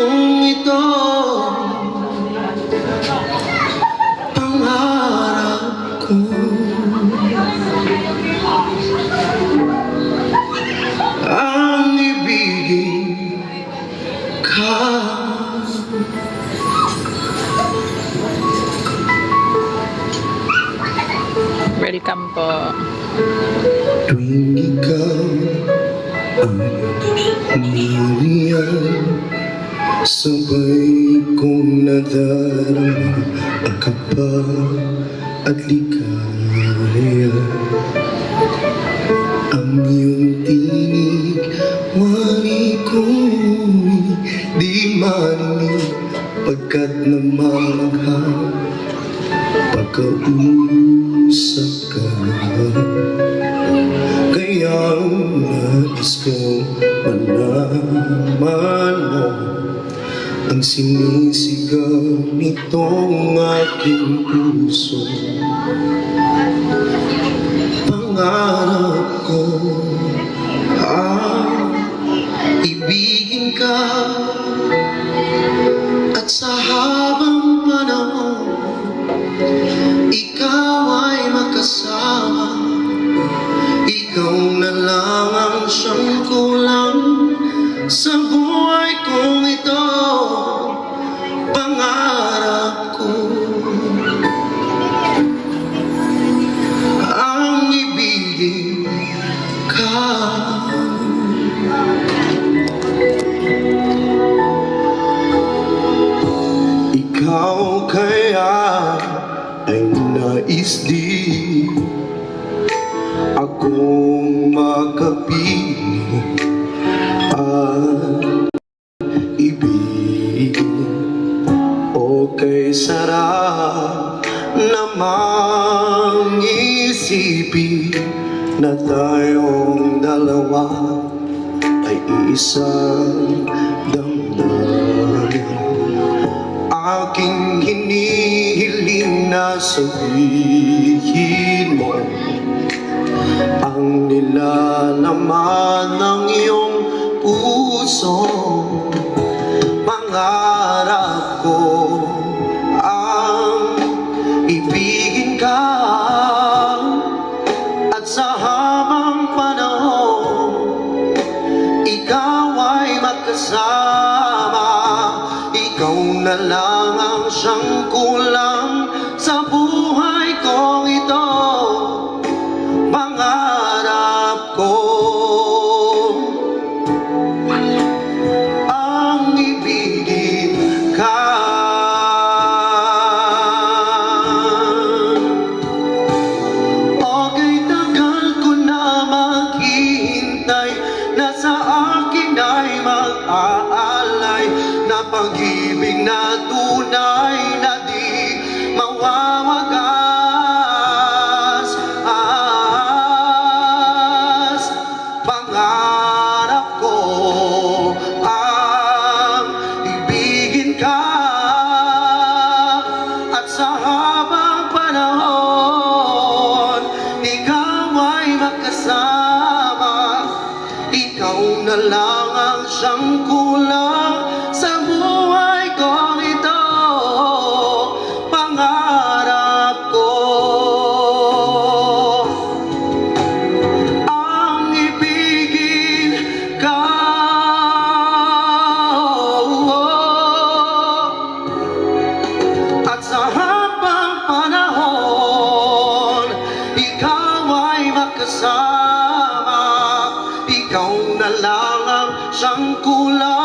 kong ito, pangarap ko. Ang ibigin ka. Welcome po. Tuwing ikaw ang nariyan, sabay kong nadarama ang kapal at ligaya. Ang iyong tinig, wari ko'y di marinig, pagkat namaghang pagkausap ka. Kaya nais ko malaman mo ang sinisigaw nitong aking puso. Pangarap ko ang ibigin ka, at sa habang panahon ikaw ay makasama. Ikaw na lang ang siyang kulang sa buhay kong ito, pangarap ko. Ang ibigin ka. Ikaw kaya ay nais di akong makapiling at ibigin. O kay sarap namang isipin na tayong dalawa ay isang damdamin. Aking hinihiling na sabihin mo ang nilalaman ng iyong puso. Pangarap ko ang ibigin ka, at sa habang panahon ikaw ay magkasama. Ikaw na lang ang siyang kulang sa buhay kong ito, pangarap ko. Ang ibigin ka. Okay, tagal ko na maghihintay, na sa akin ay mag-aalay na pag-ibig na tunay na di mawawagas. Pangarap ko ang ibigin ka, at sa habang panahon ikaw ay magkasama. Ikaw na lang ang siyang kulang sa buhay kong ito, pangarap ko. Ang ibigin ka. At sa habang panahon ikaw ay makasama. Ikaw na lang ang siyang kulang